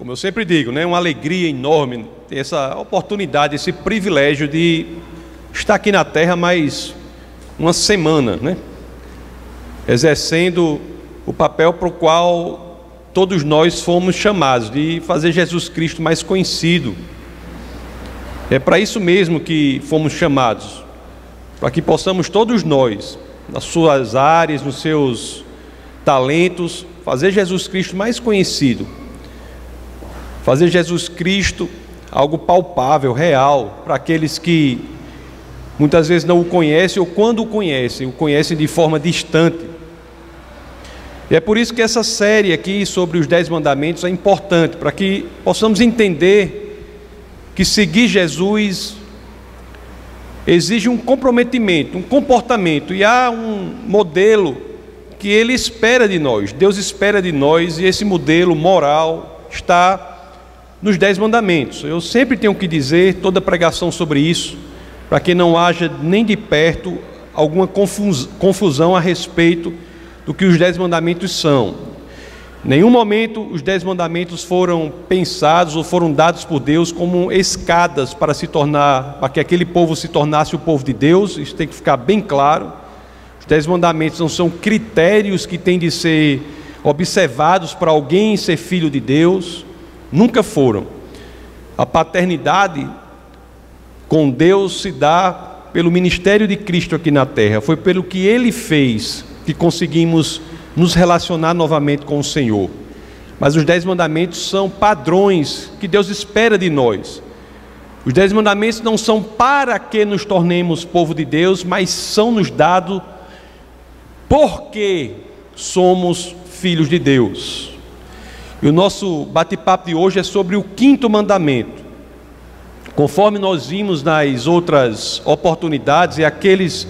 Como eu sempre digo, né, uma alegria enorme ter essa oportunidade, esse privilégio de estar aqui na terra mais uma semana, né, exercendo o papel para o qual todos nós fomos chamados, de fazer Jesus Cristo mais conhecido. É para isso mesmo que fomos chamados, para que possamos todos nós, nas suas áreas, nos seus talentos, fazer Jesus Cristo mais conhecido, fazer Jesus Cristo algo palpável, real, para aqueles que muitas vezes não o conhecem, ou quando o conhecem de forma distante. E é por isso que essa série aqui sobre os 10 mandamentos é importante, para que possamos entender que seguir Jesus exige um comprometimento, um comportamento, e há um modelo que Ele espera de nós, Deus espera de nós, e esse modelo moral está nos 10 mandamentos. Eu sempre tenho que dizer, toda pregação sobre isso, para que não haja nem de perto alguma confusão a respeito do que os 10 mandamentos são. Em nenhum momento os 10 mandamentos foram pensados ou foram dados por Deus como escadas para que aquele povo se tornasse o povo de Deus. Isso tem que ficar bem claro. Os 10 mandamentos não são critérios que têm de ser observados para alguém ser filho de Deus. Nunca foram. A paternidade com Deus se dá pelo ministério de Cristo aqui na terra. Foi pelo que Ele fez que conseguimos nos relacionar novamente com o Senhor. Mas os 10 mandamentos são padrões que Deus espera de nós. Os 10 mandamentos não são para que nos tornemos povo de Deus, mas são nos dados porque somos filhos de Deus. E o nosso bate-papo de hoje é sobre o 5º mandamento. Conforme nós vimos nas outras oportunidades, e aqueles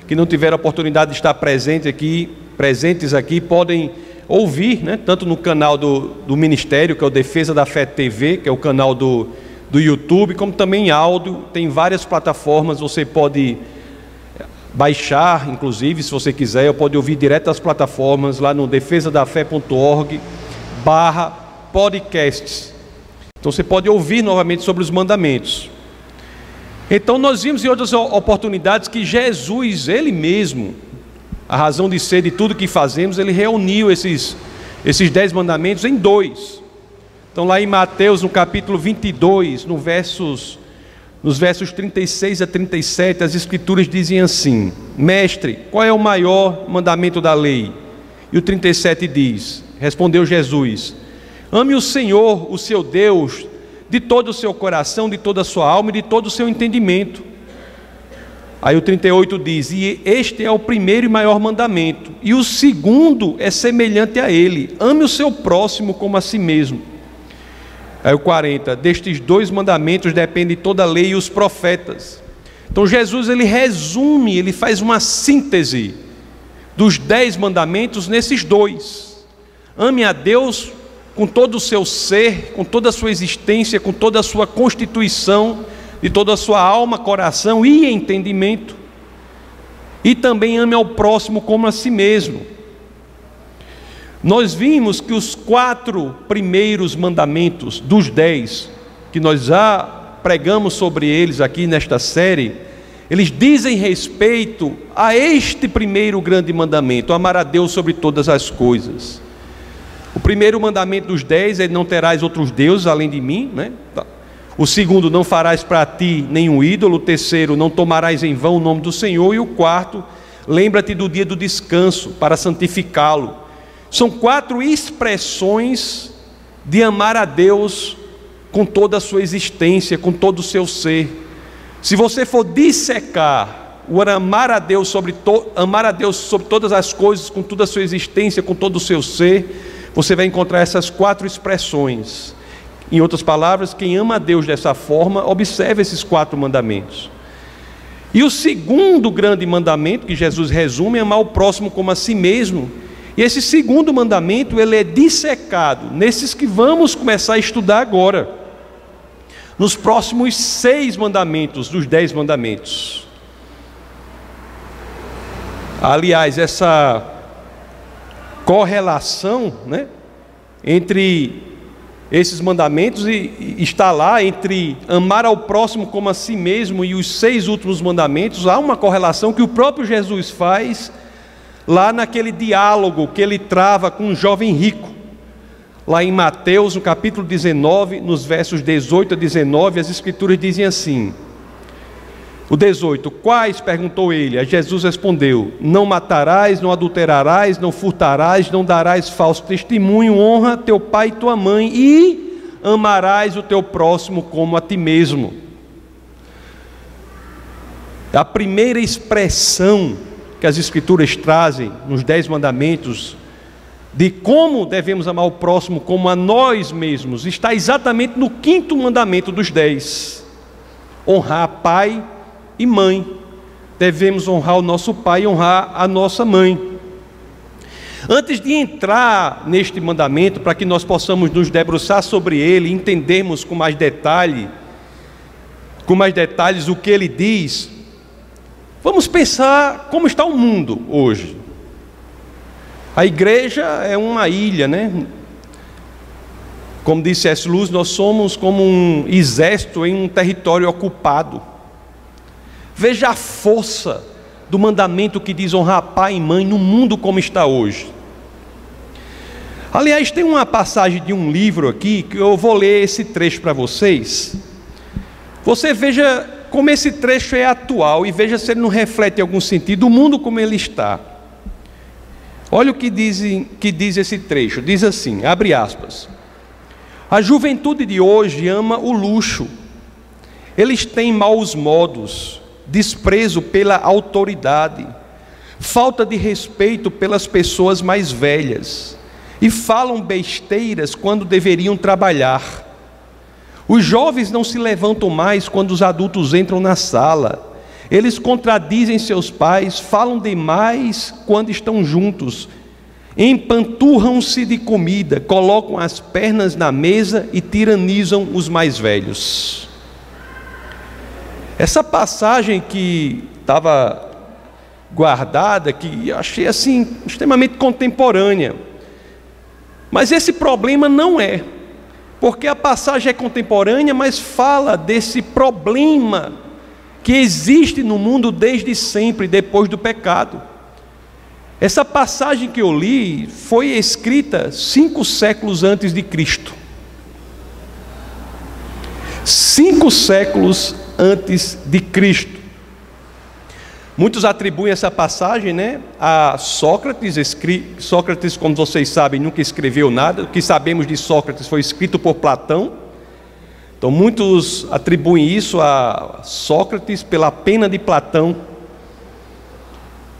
que não tiveram a oportunidade de estar presentes aqui podem ouvir, né, tanto no canal do Ministério, que é o Defesa da Fé TV, que é o canal do YouTube, como também em áudio. Tem várias plataformas, você pode baixar, inclusive, se você quiser, ou pode ouvir direto das plataformas, lá no defesadafé.org/podcasts. Então você pode ouvir novamente sobre os mandamentos. Então nós vimos em outras oportunidades que Jesus, Ele mesmo, a razão de ser de tudo que fazemos, Ele reuniu esses 10 mandamentos em 2. Então lá em Mateus, no capítulo 22, nos versos 36 a 37, as Escrituras dizem assim: Mestre, qual é o maior mandamento da lei? E o 37 diz, respondeu Jesus: ame o Senhor, o seu Deus, de todo o seu coração, de toda a sua alma e de todo o seu entendimento. Aí o 38 diz: e este é o primeiro e maior mandamento, e o segundo é semelhante a ele: ame o seu próximo como a si mesmo. Aí o 40: destes 2 mandamentos depende toda a lei e os profetas. Então Jesus, ele resume, ele faz uma síntese dos 10 mandamentos nesses 2. Ame a Deus com todo o seu ser, com toda a sua existência, com toda a sua constituição, de toda a sua alma, coração e entendimento. E também ame ao próximo como a si mesmo. Nós vimos que os 4 primeiros mandamentos dos 10, que nós já pregamos sobre eles aqui nesta série, eles dizem respeito a este primeiro grande mandamento: amar a Deus sobre todas as coisas. O primeiro mandamento dos 10 é: não terás outros deuses além de mim, né? O segundo: não farás para ti nenhum ídolo. O terceiro: não tomarás em vão o nome do Senhor. E o quarto: lembra-te do dia do descanso para santificá-lo. São 4 expressões de amar a Deus com toda a sua existência, com todo o seu ser. Se você for dissecar o amar a Deus sobre todas as coisas, com toda a sua existência, com todo o seu ser, você vai encontrar essas 4 expressões. Em outras palavras, quem ama a Deus dessa forma, observa esses 4 mandamentos. E o segundo grande mandamento que Jesus resume é amar o próximo como a si mesmo. E esse segundo mandamento, ele é dissecado nesses que vamos começar a estudar agora, nos próximos 6 mandamentos dos 10 mandamentos. Aliás, essa correlação, né, entre esses mandamentos, e está lá entre amar ao próximo como a si mesmo e os 6 últimos mandamentos, há uma correlação que o próprio Jesus faz lá naquele diálogo que ele trava com um jovem rico. Lá em Mateus, no capítulo 19, nos versos 18 a 19, as Escrituras dizem assim: o 18, quais? Perguntou ele. A Jesus respondeu: não matarás, não adulterarás, não furtarás, não darás falso testemunho, honra teu pai e tua mãe, e amarás o teu próximo como a ti mesmo. A primeira expressão que as Escrituras trazem nos 10 mandamentos de como devemos amar o próximo como a nós mesmos está exatamente no 5º mandamento dos 10: honrar pai e mãe. Devemos honrar o nosso pai e honrar a nossa mãe. Antes de entrar neste mandamento, para que nós possamos nos debruçar sobre ele, entendermos com mais detalhes o que ele diz, vamos pensar como está o mundo hoje. A igreja é uma ilha, né? Como disse C.S. Lewis, nós somos como um exército em um território ocupado. Veja a força do mandamento que diz honrar pai e mãe no mundo como está hoje. Aliás, tem uma passagem de um livro aqui que eu vou ler esse trecho para vocês. Você veja como esse trecho é atual e veja se ele não reflete em algum sentido o mundo como ele está. Olha o que diz esse trecho. Diz assim, abre aspas: a juventude de hoje ama o luxo. Eles têm maus modos, desprezo pela autoridade, falta de respeito pelas pessoas mais velhas, e falam besteiras quando deveriam trabalhar. Os jovens não se levantam mais quando os adultos entram na sala. Eles contradizem seus pais, falam demais quando estão juntos, empanturram-se de comida, colocam as pernas na mesa e tiranizam os mais velhos. Essa passagem que estava guardada, que eu achei assim extremamente contemporânea, mas esse problema não é, porque a passagem é contemporânea, mas fala desse problema que existe no mundo desde sempre, depois do pecado. Essa passagem que eu li foi escrita 5 séculos antes de Cristo. 5 séculos antes de Cristo. Muitos atribuem essa passagem, né, a Sócrates. Sócrates, como vocês sabem, nunca escreveu nada. O que sabemos de Sócrates foi escrito por Platão. Então muitos atribuem isso a Sócrates pela pena de Platão.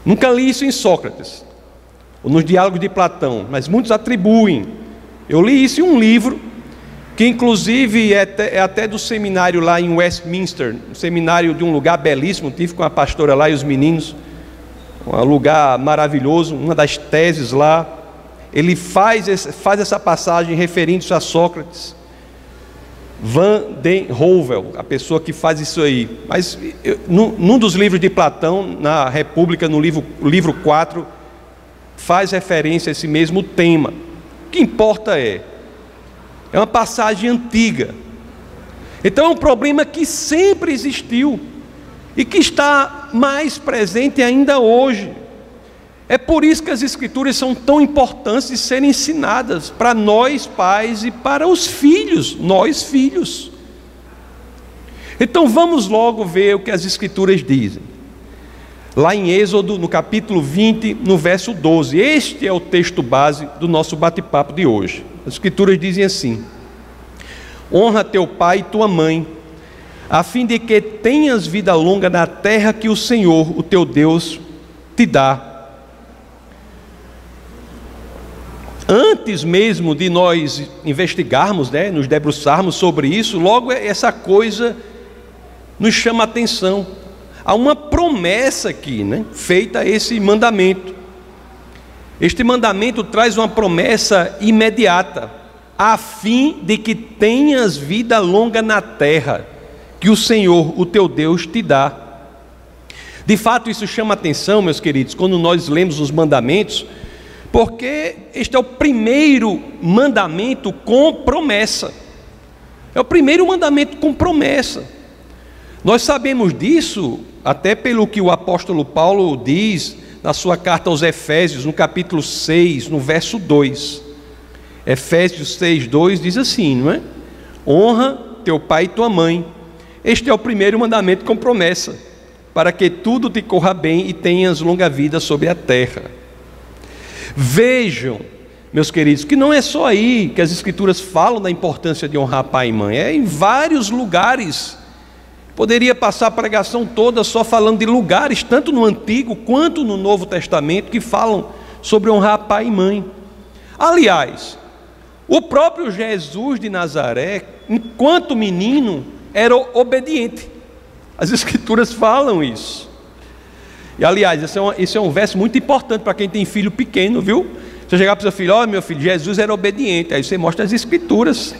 Nunca li isso em Sócrates, ou nos diálogos de Platão, mas muitos atribuem. Eu li isso em um livro, que inclusive é até do seminário lá em Westminster, um seminário de um lugar belíssimo, tive com a pastora lá e os meninos, um lugar maravilhoso, uma das teses lá, ele faz essa passagem referindo-se a Sócrates. Van den Heuvel, a pessoa que faz isso aí. Mas num dos livros de Platão, na República, no livro 4, faz referência a esse mesmo tema. O que importa é uma passagem antiga. Então é um problema que sempre existiu e que está mais presente ainda hoje. É por isso que as Escrituras são tão importantes de serem ensinadas para nós pais e para os filhos, nós filhos. Então vamos logo ver o que as Escrituras dizem. Lá em Êxodo, no capítulo 20, no verso 12. Este é o texto base do nosso bate-papo de hoje. As Escrituras dizem assim: honra teu pai e tua mãe, a fim de que tenhas vida longa na terra que o Senhor, o teu Deus, te dá. Antes mesmo de nós investigarmos, né, nos debruçarmos sobre isso, logo essa coisa nos chama a atenção. Há uma promessa aqui, né, feita a esse mandamento. Este mandamento traz uma promessa imediata, a fim de que tenhas vida longa na terra que o Senhor, o teu Deus, te dá. De fato, isso chama a atenção, meus queridos, quando nós lemos os mandamentos, Porque este é o primeiro mandamento com promessa. É o primeiro mandamento com promessa. Nós sabemos disso até pelo que o apóstolo Paulo diz na sua carta aos Efésios, no capítulo 6, no verso 2. Efésios 6, 2 diz assim, não é? Honra teu pai e tua mãe. Este é o primeiro mandamento com promessa, para que tudo te corra bem e tenhas longa vida sobre a terra. Vejam, meus queridos, que não é só aí que as Escrituras falam da importância de honrar pai e mãe, é em vários lugares. Poderia passar a pregação toda só falando de lugares, tanto no Antigo quanto no Novo Testamento, que falam sobre honrar pai e mãe. Aliás, o próprio Jesus de Nazaré, enquanto menino, era obediente. As Escrituras falam isso. E aliás, esse é um verso muito importante para quem tem filho pequeno, viu? Você chegar para o seu filho, ó, meu filho, Jesus era obediente. Aí você mostra as Escrituras.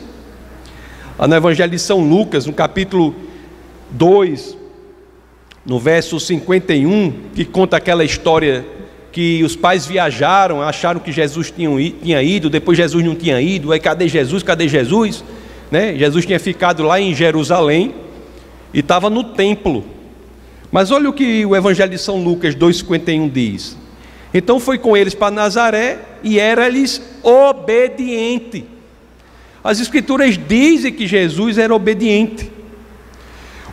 Lá no Evangelho de São Lucas, no capítulo 2, no verso 51, que conta aquela história que os pais viajaram, acharam que Jesus tinha ido, depois Jesus não tinha ido, aí cadê Jesus, né? Jesus tinha ficado lá em Jerusalém e estava no templo. Mas olha o que o Evangelho de São Lucas 2,51 diz. Então foi com eles para Nazaré e era-lhes obediente. As Escrituras dizem que Jesus era obediente.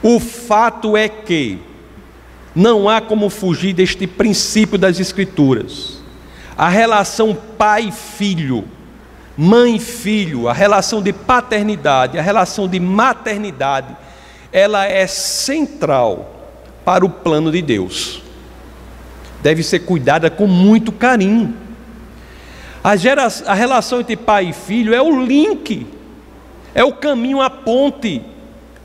O fato é que não há como fugir deste princípio das Escrituras. A relação pai-filho, mãe-filho, a relação de paternidade, a relação de maternidade, ela é central para o plano de Deus. Deve ser cuidada com muito carinho. A relação entre pai e filho é o link, é o caminho, a ponte,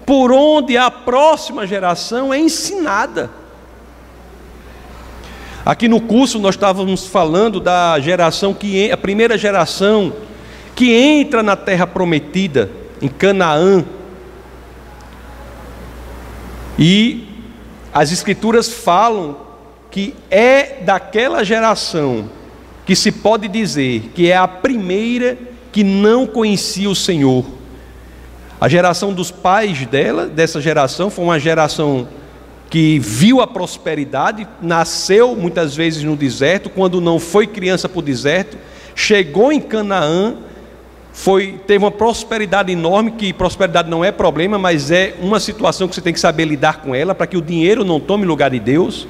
por onde a próxima geração é ensinada. Aqui no curso nós estávamos falando da geração a primeira geração que entra na terra prometida, em Canaã. E as Escrituras falam que é daquela geração que se pode dizer que é a primeira que não conhecia o Senhor. A geração dos pais dessa geração, foi uma geração que viu a prosperidade, nasceu muitas vezes no deserto, quando não foi criança para o deserto, chegou em Canaã, teve uma prosperidade enorme, que prosperidade não é problema, mas é uma situação que você tem que saber lidar com ela, para que o dinheiro não tome lugar de Deus.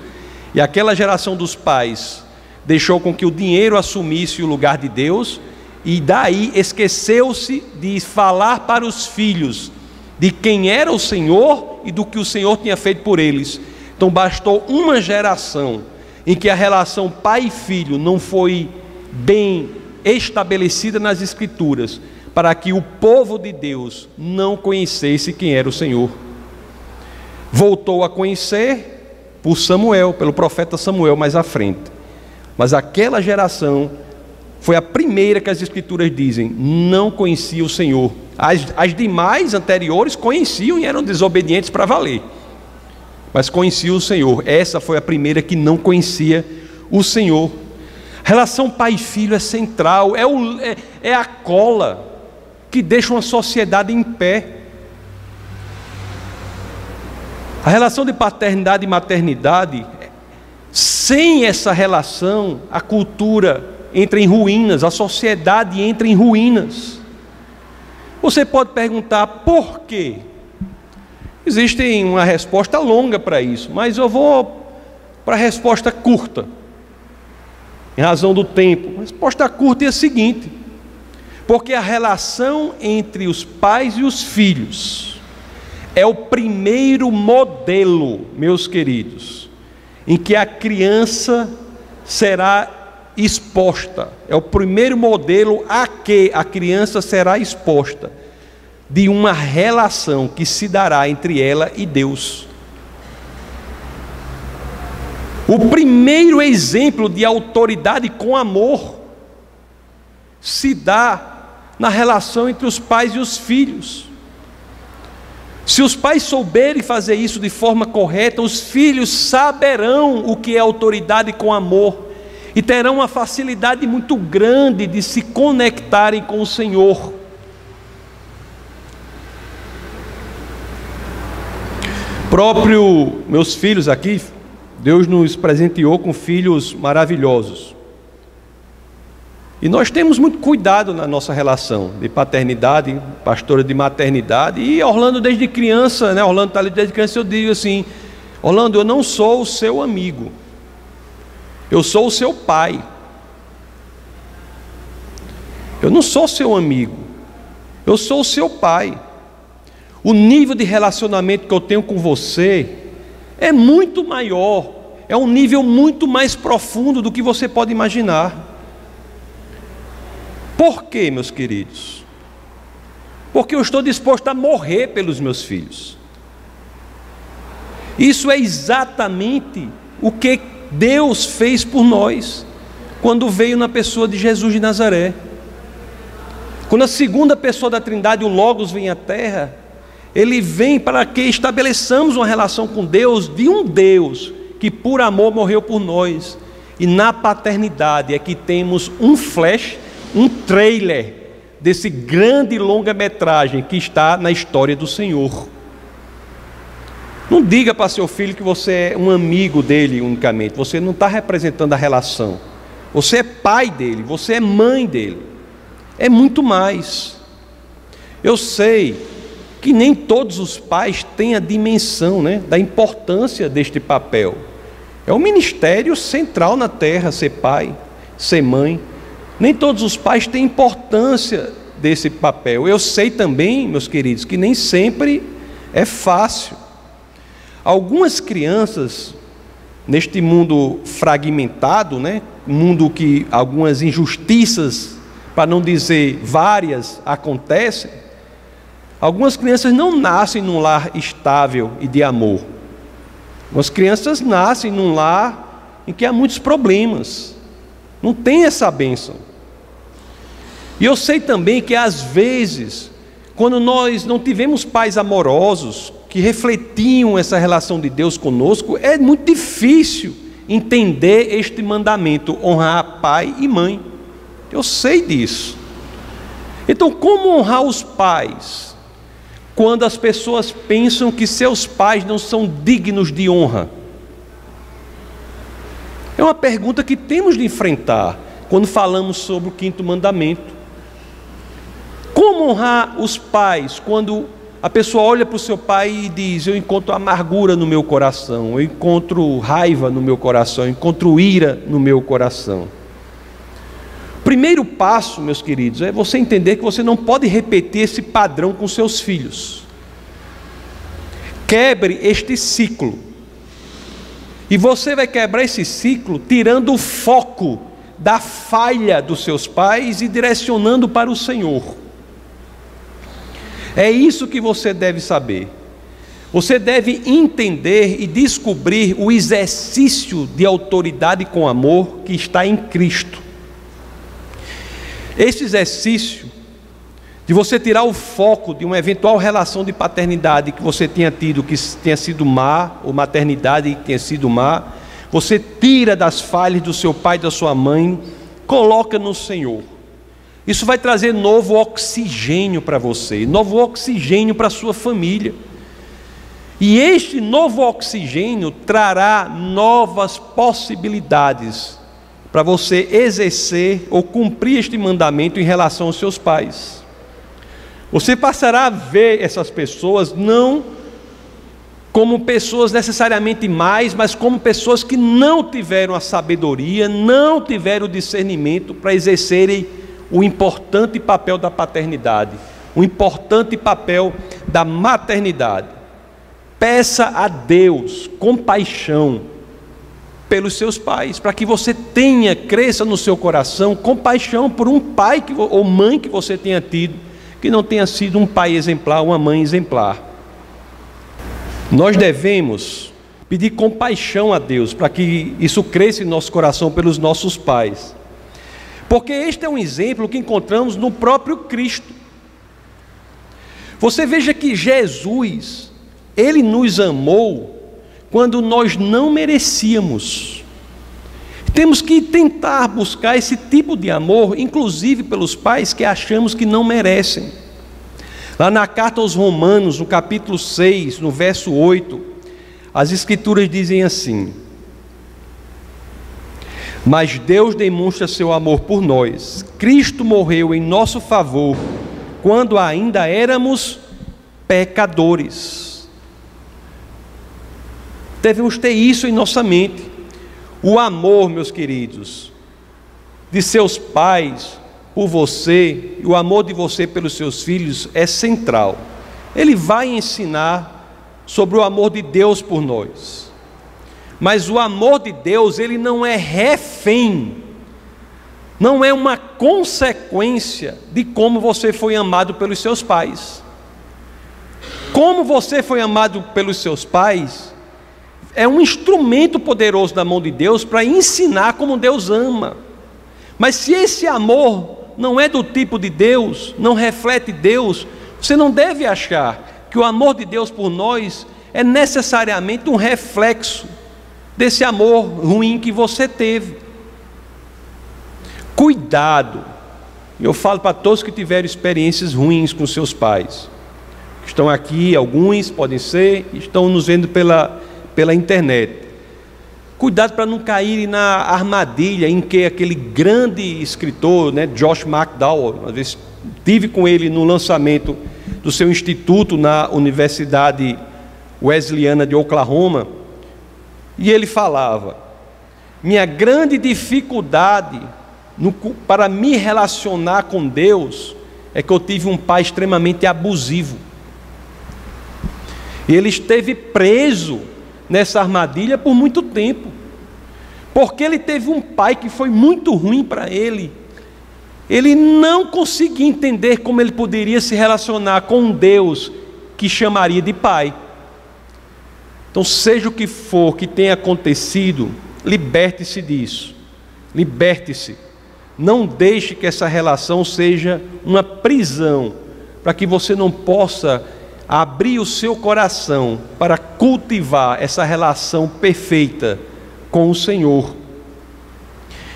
E aquela geração dos pais deixou com que o dinheiro assumisse o lugar de Deus, e daí esqueceu-se de falar para os filhos de quem era o Senhor e do que o Senhor tinha feito por eles. Então bastou uma geração em que a relação pai e filho não foi bem estabelecida nas Escrituras, para que o povo de Deus não conhecesse quem era o Senhor. Voltou a conhecer por Samuel, pelo profeta Samuel mais à frente. Mas aquela geração foi a primeira que as Escrituras dizem não conhecia o Senhor. As demais anteriores conheciam e eram desobedientes para valer, mas conheciam o Senhor. Essa foi a primeira que não conhecia o Senhor. Relação pai e filho é central, é a cola que deixa uma sociedade em pé. A relação de paternidade e maternidade, sem essa relação, a cultura entra em ruínas, a sociedade entra em ruínas. Você pode perguntar por quê? Existe uma resposta longa para isso, mas eu vou para a resposta curta, em razão do tempo. A resposta curta é a seguinte: porque a relação entre os pais e os filhos é o primeiro modelo, meus queridos, em que a criança será exposta. É o primeiro modelo a que a criança será exposta de uma relação que se dará entre ela e Deus. O primeiro exemplo de autoridade com amor se dá na relação entre os pais e os filhos. Se os pais souberem fazer isso de forma correta, os filhos saberão o que é autoridade com amor, e terão uma facilidade muito grande de se conectarem com o Senhor. Próprio meus filhos aqui, Deus nos presenteou com filhos maravilhosos. E nós temos muito cuidado na nossa relação de paternidade, pastora de maternidade. E Orlando desde criança, né? Orlando está ali desde criança, eu digo assim: Orlando, eu não sou o seu amigo, eu sou o seu pai. Eu não sou seu amigo, eu sou o seu pai. O nível de relacionamento que eu tenho com você é muito maior, é um nível muito mais profundo do que você pode imaginar. Por quê, meus queridos? Porque eu estou disposto a morrer pelos meus filhos. Isso é exatamente o que Deus fez por nós quando veio na pessoa de Jesus de Nazaré. Quando a segunda pessoa da Trindade, o Logos, vem à Terra, Ele vem para que estabeleçamos uma relação com Deus, de um Deus que por amor morreu por nós. E na paternidade é que temos um flash, um trailer desse grande longa-metragem que está na história do Senhor. Não diga para seu filho que você é um amigo dele unicamente. Você não está representando a relação. Você é pai dele, você é mãe dele. É muito mais. Eu sei que nem todos os pais têm a dimensão, né, da importância deste papel. É um ministério central na terra, ser pai, ser mãe. Nem todos os pais têm importância desse papel. Eu sei também, meus queridos, que nem sempre é fácil. Algumas crianças, neste mundo fragmentado, né, mundo que algumas injustiças, para não dizer várias, acontecem, algumas crianças não nascem num lar estável e de amor. Algumas crianças nascem num lar em que há muitos problemas. Não tem essa bênção. E eu sei também que às vezes, quando nós não tivemos pais amorosos, que refletiam essa relação de Deus conosco, é muito difícil entender este mandamento, honrar pai e mãe. Eu sei disso. Então, como honrar os pais, quando as pessoas pensam que seus pais não são dignos de honra? É uma pergunta que temos de enfrentar quando falamos sobre o quinto mandamento. Como honrar os pais quando a pessoa olha para o seu pai e diz: eu encontro amargura no meu coração, eu encontro raiva no meu coração, eu encontro ira no meu coração? O primeiro passo, meus queridos, é você entender que você não pode repetir esse padrão com seus filhos. Quebre este ciclo. E você vai quebrar esse ciclo tirando o foco da falha dos seus pais e direcionando para o Senhor. É isso que você deve saber. Você deve entender e descobrir o exercício de autoridade com amor que está em Cristo. Esse exercício de você tirar o foco de uma eventual relação de paternidade que você tenha tido, que tenha sido má, ou maternidade que tenha sido má, você tira das falhas do seu pai e da sua mãe, coloca no Senhor. Isso vai trazer novo oxigênio para você, novo oxigênio para a sua família. E este novo oxigênio trará novas possibilidades para você exercer ou cumprir este mandamento em relação aos seus pais. Você passará a ver essas pessoas não como pessoas necessariamente mais, mas como pessoas que não tiveram a sabedoria, não tiveram o discernimento para exercerem o importante papel da paternidade, o importante papel da maternidade. Peça a Deus compaixão pelos seus pais, para que você tenha, cresça no seu coração compaixão por um pai ou mãe que você tenha tido, que não tenha sido um pai exemplar, uma mãe exemplar. Nós devemos pedir compaixão a Deus para que isso cresça em nosso coração pelos nossos pais. Porque este é um exemplo que encontramos no próprio Cristo. Você veja que Jesus, Ele nos amou quando nós não merecíamos. Temos que tentar buscar esse tipo de amor, inclusive pelos pais que achamos que não merecem. Lá na carta aos Romanos, no capítulo 6, no verso 8, as Escrituras dizem assim: mas Deus demonstra seu amor por nós. Cristo morreu em nosso favor, quando ainda éramos pecadores. Devemos ter isso em nossa mente. O amor, meus queridos, de seus pais por você, e o amor de você pelos seus filhos é central. Ele vai ensinar sobre o amor de Deus por nós. Mas o amor de Deus, ele não é refém, não é uma consequência de como você foi amado pelos seus pais. Como você foi amado pelos seus pais é um instrumento poderoso da mão de Deus para ensinar como Deus ama. Mas se esse amor não é do tipo de Deus, não reflete Deus, você não deve achar que o amor de Deus por nós é necessariamente um reflexo desse amor ruim que você teve. Cuidado, eu falo para todos que tiveram experiências ruins com seus pais, que estão aqui, alguns podem ser, estão nos vendo pela internet. Cuidado para não caírem na armadilha em que aquele grande escritor, Josh McDowell, uma vez estive com ele no lançamento do seu instituto na Universidade Wesleyana de Oklahoma, e ele falava: minha grande dificuldade para me relacionar com Deus é que eu tive um pai extremamente abusivo. E ele esteve preso nessa armadilha por muito tempo, porque ele teve um pai que foi muito ruim para ele. Ele não conseguia entender como ele poderia se relacionar com um Deus que chamaria de pai. Então, seja o que for que tenha acontecido, liberte-se disso, liberte-se. Não deixe que essa relação seja uma prisão, para que você não possa abrir o seu coração para cultivar essa relação perfeita com o Senhor.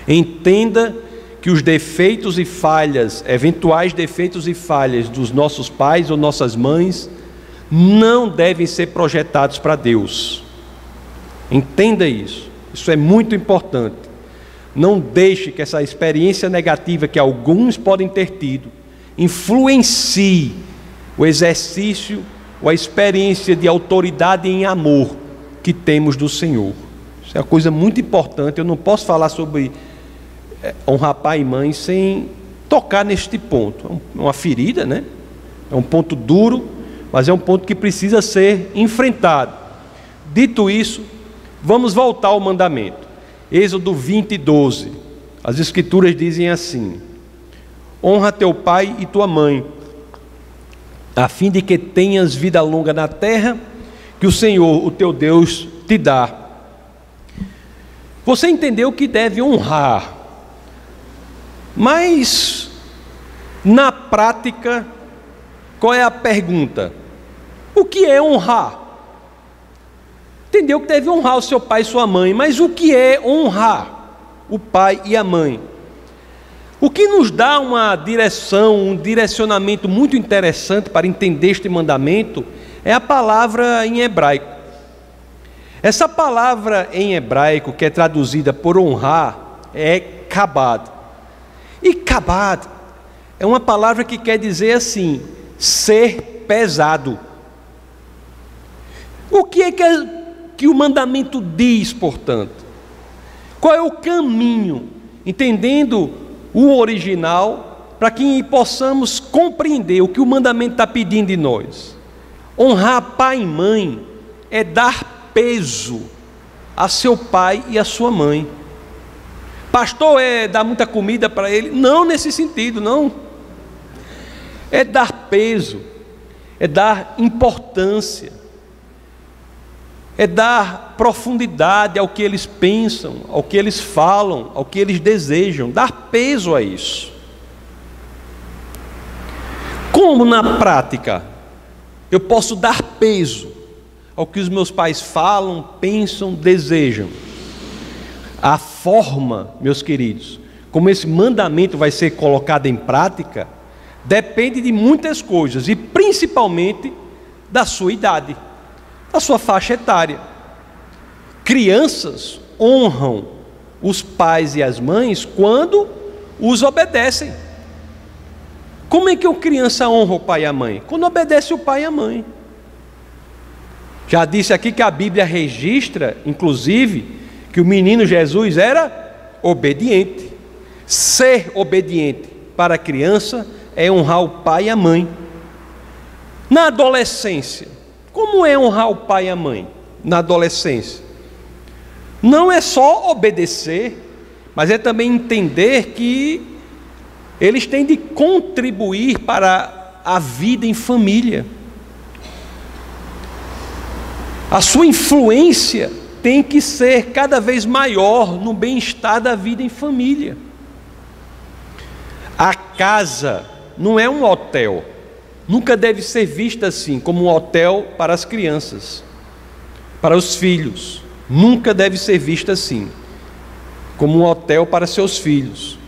Entenda que os defeitos e falhas, eventuais defeitos e falhas dos nossos pais ou nossas mães, não devem ser projetados para Deus. Entenda isso, isso é muito importante. Não deixe que essa experiência negativa que alguns podem ter tido influencie o exercício ou a experiência de autoridade em amor que temos do Senhor. Isso é uma coisa muito importante. Eu não posso falar sobre honrar pai e mãe sem tocar neste ponto. É uma ferida, né? É um ponto duro, mas é um ponto que precisa ser enfrentado. Dito isso, vamos voltar ao mandamento. Êxodo 20:12. As Escrituras dizem assim: honra teu pai e tua mãe, a fim de que tenhas vida longa na terra que o Senhor, o teu Deus, te dá. Você entendeu que deve honrar, mas na prática, qual é a pergunta? O que é honrar? Entendeu que deve honrar o seu pai e sua mãe, mas o que é honrar o pai e a mãe? O que nos dá uma direção, um direcionamento muito interessante para entender este mandamento é a palavra em hebraico. Essa palavra em hebraico, que é traduzida por honrar, é kabad. E kabad é uma palavra que quer dizer assim: ser pesado. O que é que o mandamento diz, portanto? Qual é o caminho, entendendo o original, para que possamos compreender o que o mandamento está pedindo de nós? Honrar pai e mãe é dar peso a seu pai e a sua mãe. Pastor, é dar muita comida para ele? Não nesse sentido, não. É dar peso, é dar importância, é dar profundidade ao que eles pensam, ao que eles falam, ao que eles desejam, dar peso a isso. Como na prática eu posso dar peso ao que os meus pais falam, pensam, desejam? A forma, meus queridos, como esse mandamento vai ser colocado em prática, depende de muitas coisas, e principalmente da sua idade, da sua faixa etária. Crianças honram os pais e as mães quando os obedecem. Como é que uma criança honra o pai e a mãe? Quando obedece o pai e a mãe. Já disse aqui que a Bíblia registra, inclusive, que o menino Jesus era obediente. Ser obediente para a criança é honrar o pai e a mãe. Na adolescência, como é honrar o pai e a mãe? Na adolescência, não é só obedecer, mas é também entender que eles têm de contribuir para a vida em família. A sua influência tem que ser cada vez maior no bem-estar da vida em família. A casa não é um hotel, nunca deve ser vista assim, como um hotel para as crianças, para os filhos. Nunca deve ser vista assim, como um hotel para seus filhos.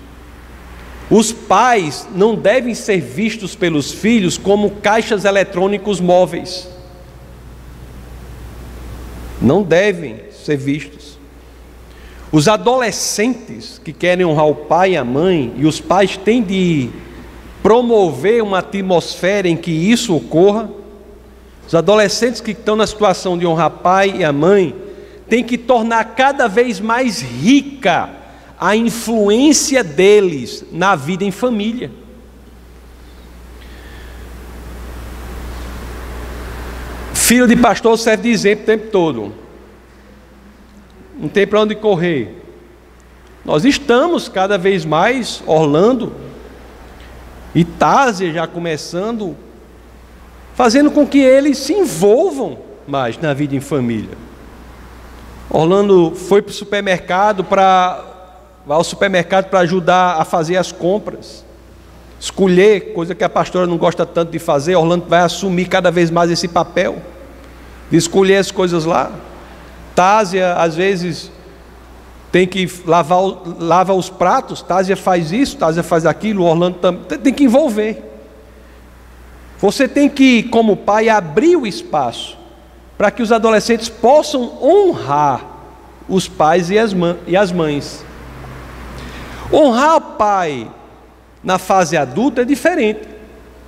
Os pais não devem ser vistos pelos filhos como caixas eletrônicos móveis. Não devem ser vistos. Os adolescentes que querem honrar o pai e a mãe, e os pais têm de promover uma atmosfera em que isso ocorra. Os adolescentes que estão na situação de honrar pai e a mãe, têm que tornar cada vez mais rica a influência deles na vida em família. Filho de pastor serve de exemplo o tempo todo. Não tem para onde correr. Nós estamos cada vez mais, Orlando e Tásia já começando, fazendo com que eles se envolvam mais na vida em família. Orlando foi para o supermercado vai ao supermercado para ajudar a fazer as compras, escolher, coisa que a pastora não gosta tanto de fazer. Orlando vai assumir cada vez mais esse papel de escolher as coisas lá. Tásia, às vezes, tem que lava os pratos. Tásia faz isso, Tásia faz aquilo. Orlando também tem que envolver. Você tem que, como pai, abrir o espaço para que os adolescentes possam honrar os pais e as mães. Honrar o pai na fase adulta é diferente.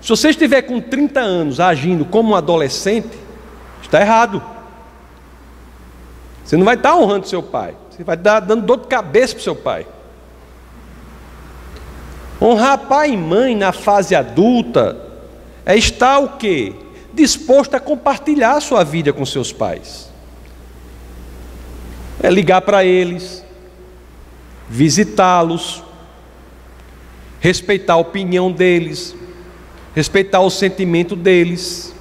Se você estiver com 30 anos agindo como um adolescente, está errado. Você não vai estar honrando seu pai, você vai estar dando dor de cabeça para o seu pai. Honrar pai e mãe na fase adulta é estar o quê? Disposto a compartilhar a sua vida com seus pais. É ligar para eles, visitá-los, respeitar a opinião deles, respeitar o sentimento deles.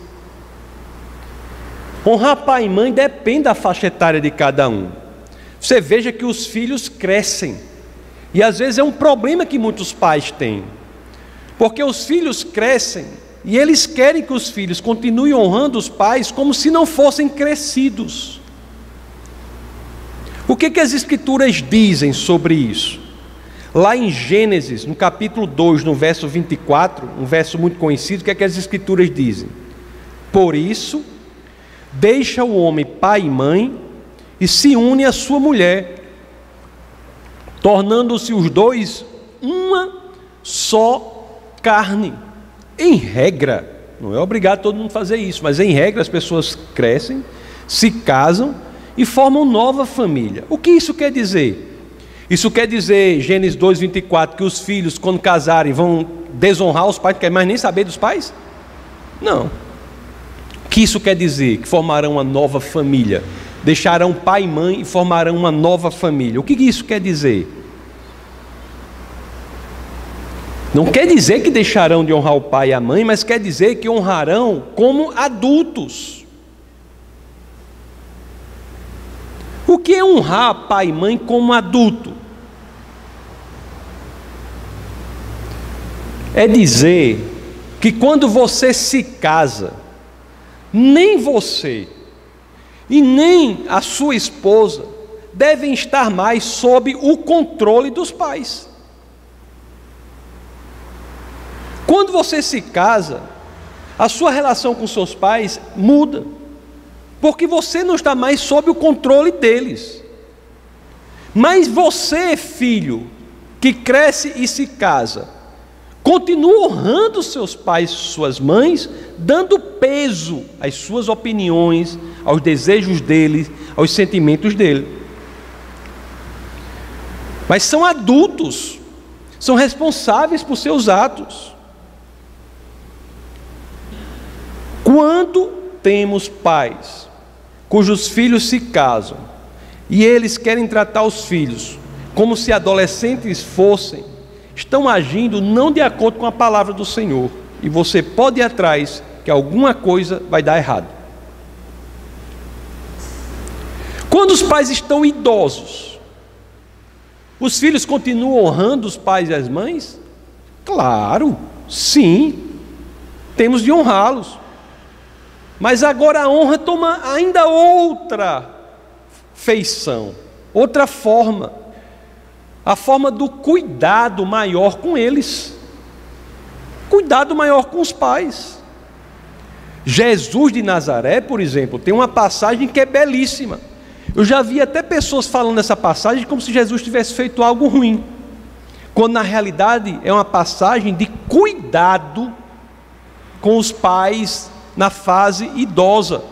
Honrar pai e mãe depende da faixa etária de cada um. Você veja que os filhos crescem, e às vezes é um problema que muitos pais têm, porque os filhos crescem e eles querem que os filhos continuem honrando os pais como se não fossem crescidos. O que as Escrituras dizem sobre isso? Lá em Gênesis, no capítulo 2, no verso 24, um verso muito conhecido, o que as Escrituras dizem? Por isso, deixa o homem pai e mãe e se une à sua mulher, tornando-se os dois uma só carne. Em regra, não é obrigado todo mundo fazer isso, mas em regra as pessoas crescem, se casam e formam nova família. O que isso quer dizer? Isso quer dizer, Gênesis 2:24, que os filhos, quando casarem, vão desonrar os pais, não querem mais nem saber dos pais? Não. O que isso quer dizer? Que formarão uma nova família, deixarão pai e mãe e formarão uma nova família. O que isso quer dizer? Não quer dizer que deixarão de honrar o pai e a mãe, mas quer dizer que honrarão como adultos. O que é honrar pai e mãe como adulto? É dizer que quando você se casa, nem você e nem a sua esposa devem estar mais sob o controle dos pais. Quando você se casa, a sua relação com seus pais muda, porque você não está mais sob o controle deles. Mas você, filho, que cresce e se casa, continua honrando seus pais e suas mães, dando peso às suas opiniões, aos desejos deles, aos sentimentos dele. Mas são adultos, são responsáveis por seus atos. Quando temos pais cujos filhos se casam e eles querem tratar os filhos como se adolescentes fossem, estão agindo não de acordo com a palavra do Senhor, e você pode ir atrás que alguma coisa vai dar errado. Quando os pais estão idosos, os filhos continuam honrando os pais e as mães? Claro, sim, temos de honrá-los. Mas agora a honra toma ainda outra feição, outra forma. A forma do cuidado maior com eles. Cuidado maior com os pais. Jesus de Nazaré, por exemplo, tem uma passagem que é belíssima. Eu já vi até pessoas falando nessa passagem como se Jesus tivesse feito algo ruim, quando na realidade é uma passagem de cuidado com os pais na fase idosa.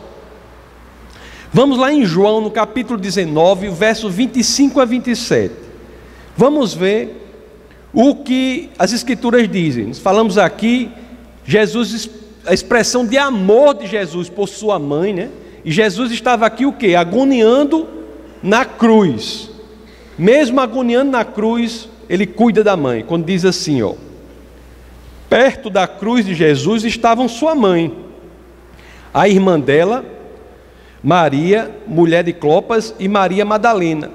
Vamos lá em João, no capítulo 19, verso 25 a 27. Vamos ver o que as Escrituras dizem. Nós falamos aqui, Jesus, a expressão de amor de Jesus por sua mãe, né? E Jesus estava aqui o quê? Agoniando na cruz. Mesmo agoniando na cruz, ele cuida da mãe. Quando diz assim, ó: perto da cruz de Jesus estavam sua mãe, a irmã dela, Maria, mulher de Clopas, e Maria Madalena.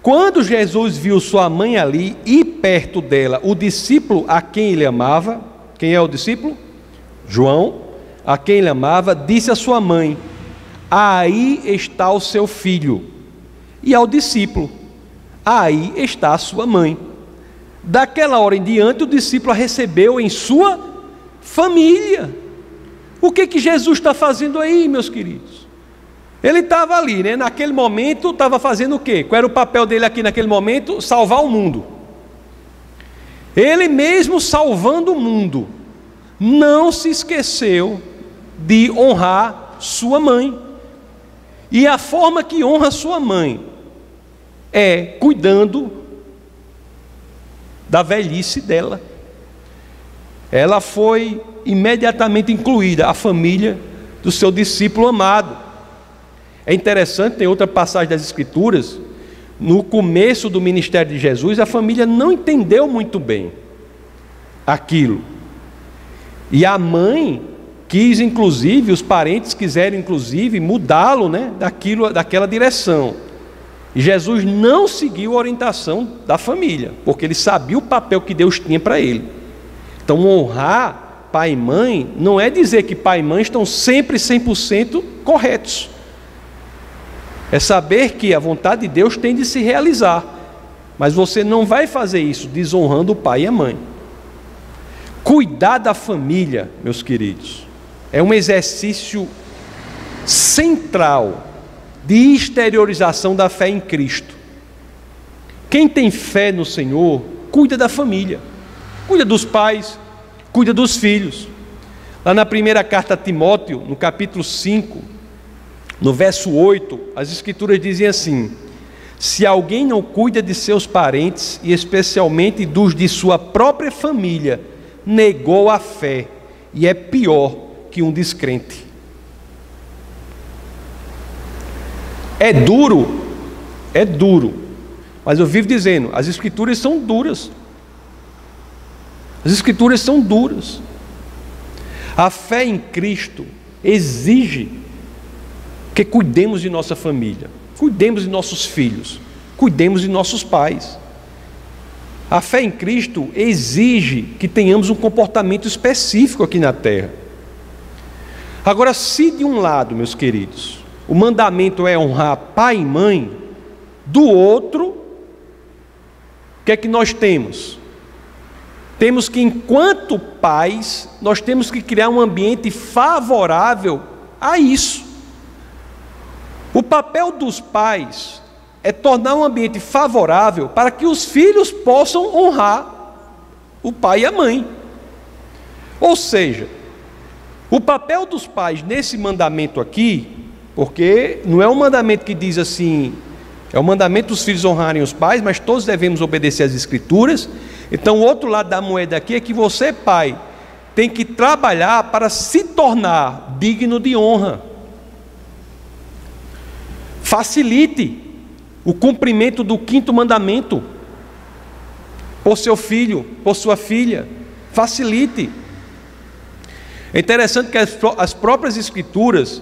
Quando Jesus viu sua mãe ali e perto dela o discípulo a quem ele amava, quem é o discípulo? João, a quem ele amava, disse a sua mãe: aí está o seu filho. E ao discípulo: aí está a sua mãe. Daquela hora em diante, o discípulo a recebeu em sua família. O que Jesus está fazendo aí, meus queridos? Ele estava ali, né? Naquele momento, estava fazendo o quê? Qual era o papel dele aqui naquele momento? Salvar o mundo. Ele mesmo salvando o mundo, não se esqueceu de honrar sua mãe. E a forma que honra sua mãe é cuidando da velhice dela. Ela foi imediatamente incluída à família do seu discípulo amado. É interessante, tem outra passagem das Escrituras, no começo do ministério de Jesus, a família não entendeu muito bem aquilo. E a mãe quis, inclusive, os parentes quiseram, inclusive, mudá-lo, né, daquela direção. E Jesus não seguiu a orientação da família, porque ele sabia o papel que Deus tinha para ele. Então, honrar pai e mãe não é dizer que pai e mãe estão sempre 100% corretos. É saber que a vontade de Deus tem de se realizar, mas você não vai fazer isso desonrando o pai e a mãe. Cuidar da família, meus queridos, é um exercício central de exteriorização da fé em Cristo. Quem tem fé no Senhor, cuida da família, cuida dos pais, cuida dos filhos. Lá na primeira carta a Timóteo, no capítulo 5, no verso 8, as Escrituras dizem assim: se alguém não cuida de seus parentes, e especialmente dos de sua própria família, negou a fé, e é pior que um descrente. É duro, mas eu vivo dizendo, as Escrituras são duras. As Escrituras são duras. A fé em Cristo exige que cuidemos de nossa família, cuidemos de nossos filhos, cuidemos de nossos pais. A fé em Cristo exige que tenhamos um comportamento específico aqui na terra. Agora, se de um lado, meus queridos, o mandamento é honrar pai e mãe, Do outro, o que é que nós temos? Temos que, enquanto pais, nós temos que criar um ambiente favorável a isso. O papel dos pais é tornar um ambiente favorável para que os filhos possam honrar o pai e a mãe. Ou seja, o papel dos pais nesse mandamento aqui, porque não é um mandamento que diz assim, é o mandamento dos filhos honrarem os pais, mas todos devemos obedecer às Escrituras. Então o outro lado da moeda aqui é que você, pai, tem que trabalhar para se tornar digno de honra. Facilite o cumprimento do 5º mandamento por seu filho, por sua filha. Facilite. É interessante que as próprias Escrituras,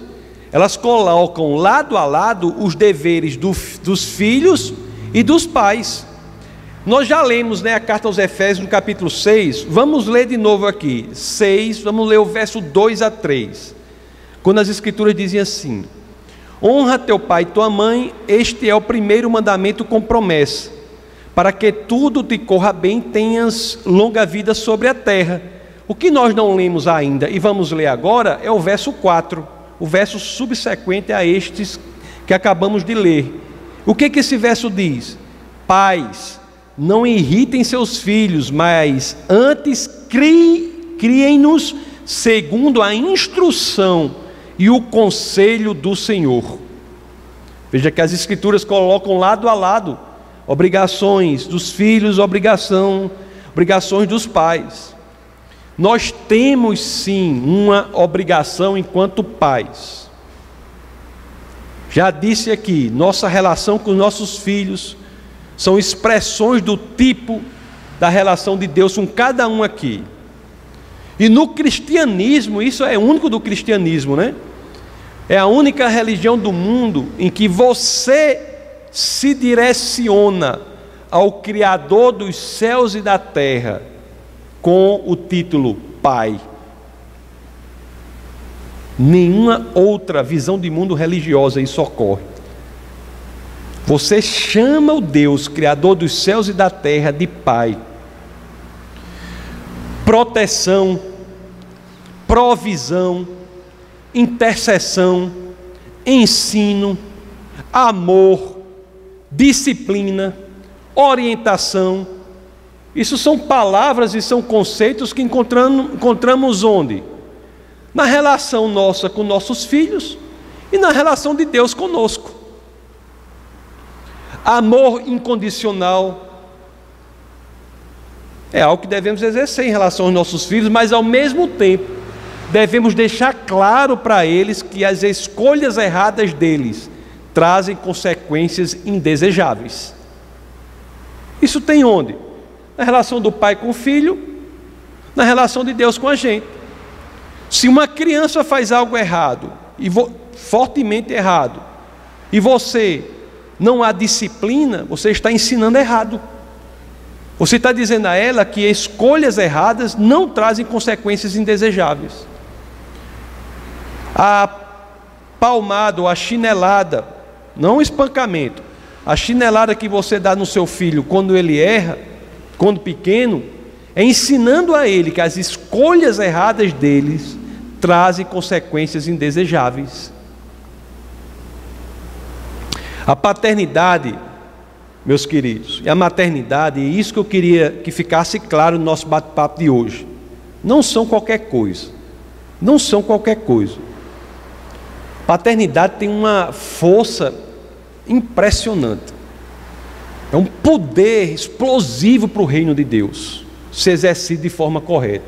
elas colocam lado a lado os deveres dos filhos e dos pais. Nós já lemos, a carta aos Efésios, no capítulo 6, vamos ler de novo aqui, 6, vamos ler o verso 2 a 3, quando as Escrituras dizem assim: honra teu pai e tua mãe, este é o primeiro mandamento com promessa, para que tudo te corra bem, tenhas longa vida sobre a terra. O que nós não lemos ainda, e vamos ler agora, é o verso 4, o verso subsequente a estes que acabamos de ler. O que esse verso diz? Pais, não irritem seus filhos, mas antes criem-nos segundo a instrução e o conselho do Senhor. Veja que as Escrituras colocam lado a lado obrigações dos filhos, obrigações dos pais. Nós temos sim uma obrigação enquanto pais. Já disse aqui, nossa relação com nossos filhos são expressões do tipo da relação de Deus com cada um aqui. E no cristianismo, isso é único do cristianismo, É a única religião do mundo em que você se direciona ao Criador dos céus e da terra com o título Pai. Nenhuma outra visão de mundo religiosa isso ocorre. Você chama o Deus, Criador dos céus e da terra, de Pai. Proteção, provisão, intercessão, ensino, amor, disciplina, orientação. Isso são palavras e são conceitos que encontramos onde? Na relação nossa com nossos filhos e na relação de Deus conosco. Amor incondicional é algo que devemos exercer em relação aos nossos filhos, mas ao mesmo tempo devemos deixar claro para eles que as escolhas erradas deles trazem consequências indesejáveis. Isso tem onde? Na relação do pai com o filho, na relação de Deus com a gente. Se uma criança faz algo errado, fortemente errado, e você não há disciplina, você está ensinando errado. Você está dizendo a ela que escolhas erradas não trazem consequências indesejáveis. A palmada ou a chinelada, não o espancamento, a chinelada que você dá no seu filho quando ele erra, quando pequeno, é ensinando a ele que as escolhas erradas deles trazem consequências indesejáveis. A paternidade, meus queridos, e a maternidade, e isso que eu queria que ficasse claro no nosso bate-papo de hoje, não são qualquer coisa. Não são qualquer coisa. Paternidade tem uma força impressionante. É um poder explosivo para o reino de Deus, se exercido de forma correta.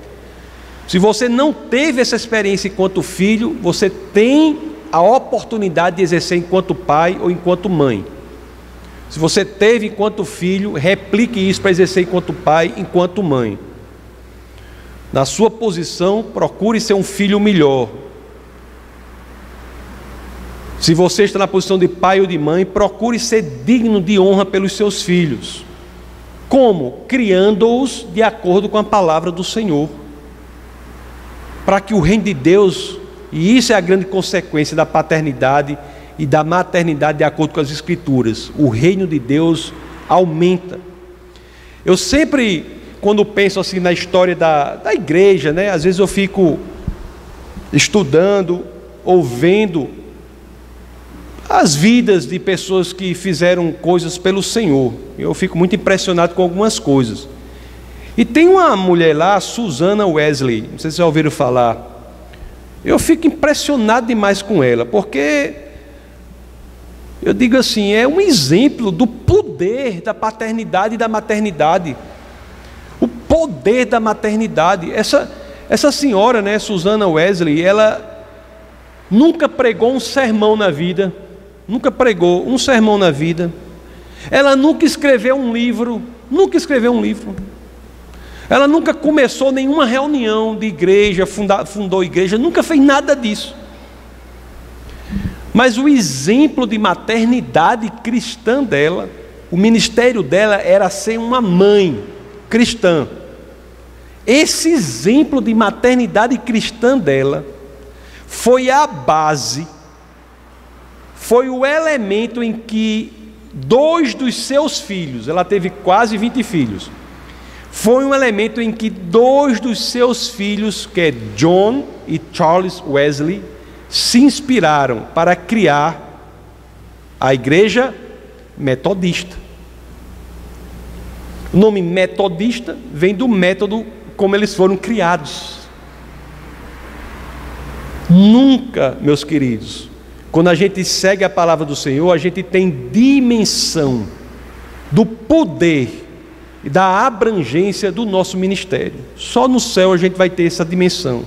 Se você não teve essa experiência enquanto filho, você tem a oportunidade de exercer enquanto pai ou enquanto mãe. Se você teve enquanto filho, replique isso para exercer enquanto pai, enquanto mãe. Na sua posição, procure ser um filho melhor. Se você está na posição de pai ou de mãe, procure ser digno de honra pelos seus filhos. Como? Criando-os de acordo com a palavra do Senhor. Para que o reino de Deus, e isso é a grande consequência da paternidade, e da maternidade de acordo com as Escrituras. O reino de Deus aumenta. Eu sempre, quando penso assim na história da igreja, né, às vezes eu fico estudando ou vendo as vidas de pessoas que fizeram coisas pelo Senhor. Eu fico muito impressionado com algumas coisas. E tem uma mulher lá, Susana Wesley, não sei se vocês já ouviram falar. Eu fico impressionado demais com ela, porque eu digo assim, é um exemplo do poder da paternidade e da maternidade. O poder da maternidade. Essa senhora, né, Susana Wesley, ela nunca pregou um sermão na vida. Nunca pregou um sermão na vida. Ela nunca escreveu um livro. Nunca escreveu um livro. Ela nunca começou nenhuma reunião de igreja, fundou igreja, nunca fez nada disso. Mas o exemplo de maternidade cristã dela, o ministério dela era ser uma mãe cristã. Esse exemplo de maternidade cristã dela foi a base, foi o elemento em que 2 dos seus filhos, ela teve quase 20 filhos, foi um elemento em que 2 dos seus filhos, que é John e Charles Wesley, se inspiraram para criar a igreja metodista. O nome metodista vem do método como eles foram criados. Nunca, meus queridos, quando a gente segue a palavra do Senhor, a gente tem dimensão do poder e da abrangência do nosso ministério. Só no céu a gente vai ter essa dimensão.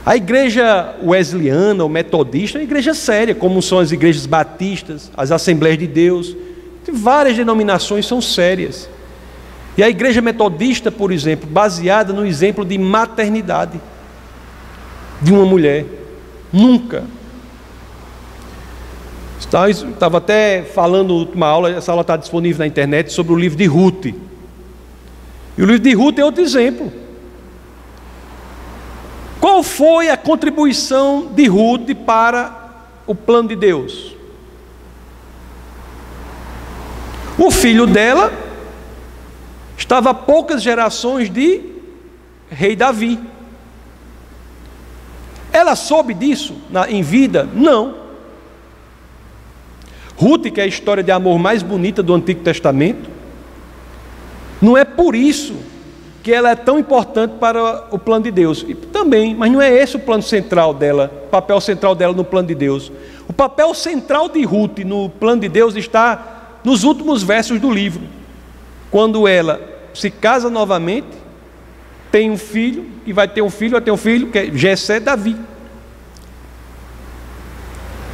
A igreja wesleyana ou metodista é uma igreja séria, como são as igrejas batistas, as Assembleias de Deus. Várias denominações são sérias. E a igreja metodista, por exemplo, baseada no exemplo de maternidade de uma mulher. Nunca. Estava até falando na última aula, essa aula está disponível na internet, sobre o livro de Ruth. E o livro de Ruth é outro exemplo. Qual foi a contribuição de Ruth para o plano de Deus? O filho dela estava a poucas gerações de rei Davi. Ela soube disso em vida? Não. Ruth, que é a história de amor mais bonita do Antigo Testamento, não é por isso que ela é tão importante para o plano de Deus. E também, mas não é esse o plano central dela, o papel central dela no plano de Deus. O papel central de Ruth no plano de Deus está nos últimos versos do livro, quando ela se casa novamente, tem um filho, e vai ter um filho, que é Jessé Davi.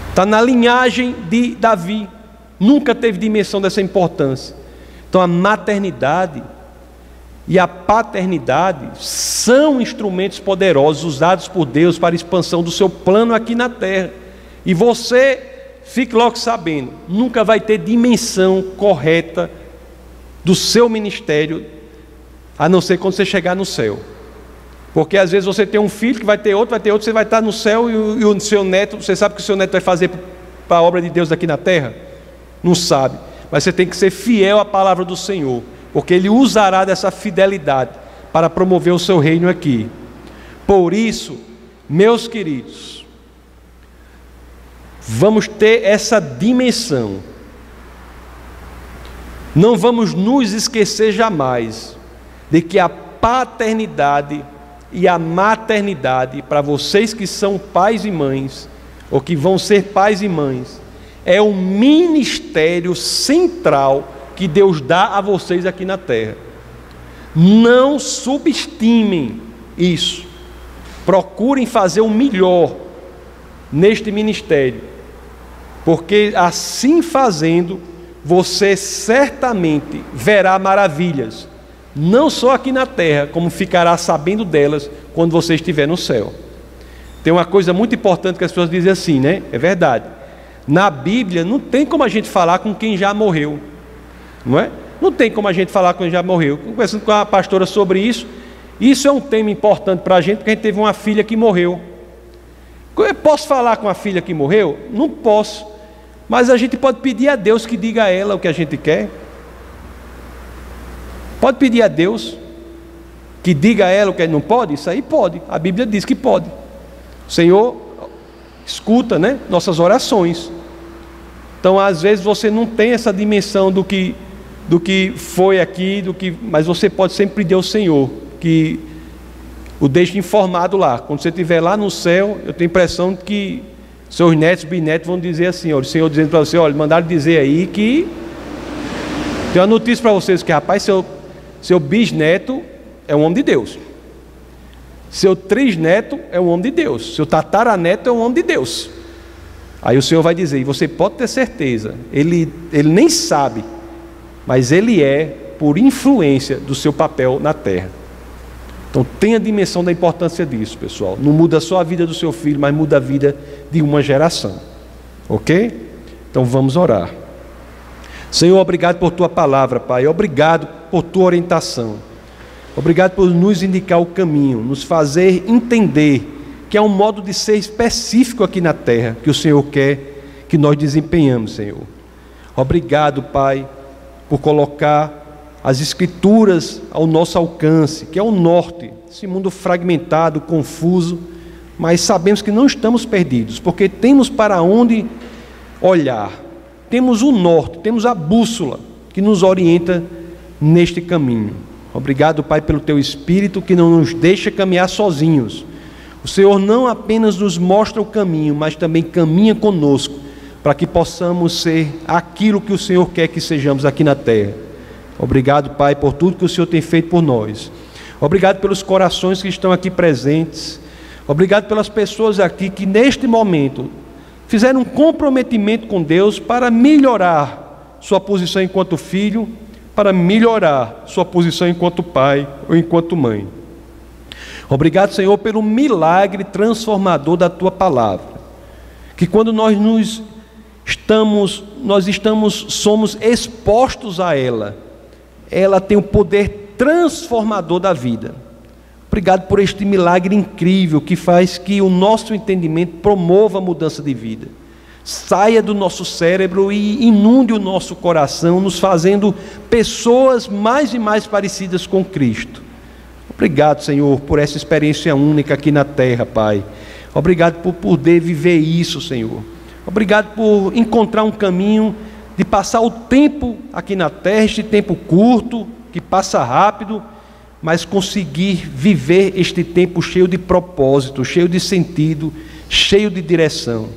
Está na linhagem de Davi. Nunca teve dimensão dessa importância. Então a maternidade e a paternidade são instrumentos poderosos usados por Deus para a expansão do seu plano aqui na terra. E você, fique logo sabendo, nunca vai ter dimensão correta do seu ministério, a não ser quando você chegar no céu. Porque às vezes você tem um filho que vai ter outro, você vai estar no céu e o seu neto, você sabe o que o seu neto vai fazer para a obra de Deus aqui na terra? Não sabe, mas você tem que ser fiel à palavra do Senhor, porque Ele usará dessa fidelidade para promover o seu reino aqui. Por isso, meus queridos, vamos ter essa dimensão. Não vamos nos esquecer jamais de que a paternidade e a maternidade, para vocês que são pais e mães, ou que vão ser pais e mães, é um ministério central que Deus dá a vocês aqui na terra. Não subestimem isso. Procurem fazer o melhor neste ministério, porque assim fazendo, você certamente verá maravilhas, não só aqui na terra, como ficará sabendo delas quando você estiver no céu. Tem uma coisa muito importante que as pessoas dizem assim, né? É verdade. Na Bíblia não tem como a gente falar com quem já morreu, não é? Não tem como a gente falar com quem já morreu. Conversando com a pastora sobre isso, isso é um tema importante para a gente, porque a gente teve uma filha que morreu. Eu posso falar com a filha que morreu? Não posso. Mas a gente pode pedir a Deus que diga a ela o que a gente quer. Pode pedir a Deus que diga a ela o que não pode? Isso aí pode. A Bíblia diz que pode. O Senhor escuta, né, nossas orações. Então, às vezes você não tem essa dimensão do que foi aqui, mas você pode sempre pedir ao Senhor que o deixe informado lá. Quando você estiver lá no céu, eu tenho a impressão de que seus netos, bisnetos vão dizer assim, olha, o Senhor dizendo para você, olha, mandaram dizer aí que tem uma notícia para vocês, que rapaz, seu bisneto é um homem de Deus, seu trisneto é um homem de Deus, seu tataraneto é um homem de Deus. Aí o Senhor vai dizer, e você pode ter certeza, ele nem sabe, mas ele é por influência do seu papel na terra. Então tenha a dimensão da importância disso, pessoal. Não muda só a vida do seu filho, mas muda a vida de uma geração. Ok? Então vamos orar. Senhor, obrigado por tua palavra, Pai. Obrigado por tua orientação. Obrigado por nos indicar o caminho, nos fazer entender que é um modo de ser específico aqui na terra que o Senhor quer que nós desempenhamos, Senhor. Obrigado, Pai, por colocar as Escrituras ao nosso alcance, que é o norte, esse mundo fragmentado, confuso, mas sabemos que não estamos perdidos, porque temos para onde olhar, temos o norte, temos a bússola que nos orienta neste caminho. Obrigado, Pai, pelo Teu Espírito que não nos deixa caminhar sozinhos. O Senhor não apenas nos mostra o caminho, mas também caminha conosco, para que possamos ser aquilo que o Senhor quer que sejamos aqui na terra. Obrigado, Pai, por tudo que o Senhor tem feito por nós. Obrigado pelos corações que estão aqui presentes. Obrigado pelas pessoas aqui que neste momento fizeram um comprometimento com Deus para melhorar sua posição enquanto filho, para melhorar sua posição enquanto pai ou enquanto mãe. Obrigado, Senhor, pelo milagre transformador da Tua palavra, que quando somos expostos a ela tem o poder transformador da vida. Obrigado por este milagre incrível que faz que o nosso entendimento promova a mudança de vida, saia do nosso cérebro e inunde o nosso coração, nos fazendo pessoas mais e mais parecidas com Cristo. Obrigado, Senhor, por essa experiência única aqui na terra, Pai. Obrigado por poder viver isso, Senhor. Obrigado por encontrar um caminho de passar o tempo aqui na terra, este tempo curto, que passa rápido, mas conseguir viver este tempo cheio de propósito, cheio de sentido, cheio de direção.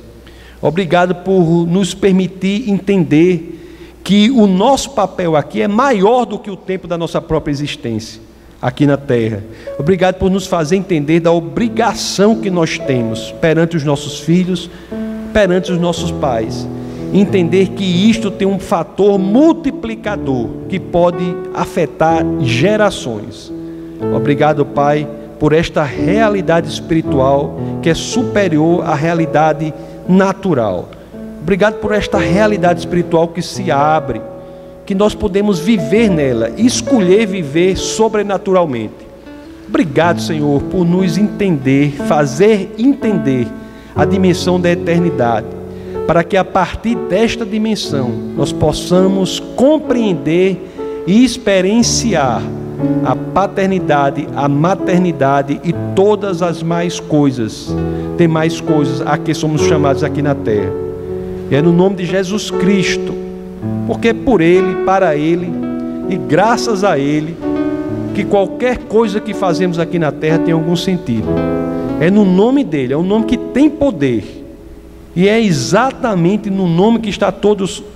Obrigado por nos permitir entender que o nosso papel aqui é maior do que o tempo da nossa própria existência aqui na terra. Obrigado por nos fazer entender da obrigação que nós temos perante os nossos filhos, perante os nossos pais. Entender que isto tem um fator multiplicador que pode afetar gerações. Obrigado, Pai, por esta realidade espiritual que é superior à realidade natural. Obrigado por esta realidade espiritual que se abre, que nós podemos viver nela, escolher viver sobrenaturalmente. Obrigado, Senhor, por nos entender, fazer entender a dimensão da eternidade, para que a partir desta dimensão nós possamos compreender e experienciar a paternidade, a maternidade e todas as demais coisas a que somos chamados aqui na terra. E é no nome de Jesus Cristo, porque é por Ele, para Ele e graças a Ele que qualquer coisa que fazemos aqui na terra tem algum sentido. É no nome dEle, é um nome que tem poder, e é exatamente no nome que está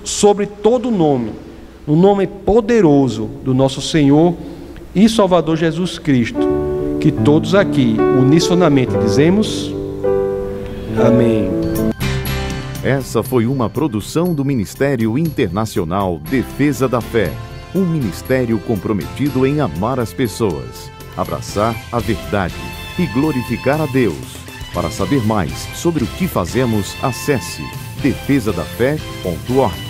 sobre todo nome, no nome poderoso do nosso Senhor e Salvador Jesus Cristo, que todos aqui unisonamente dizemos amém. Essa foi uma produção do Ministério Internacional Defesa da Fé, um ministério comprometido em amar as pessoas, abraçar a verdade e glorificar a Deus. Para saber mais sobre o que fazemos, acesse defesadafé.org.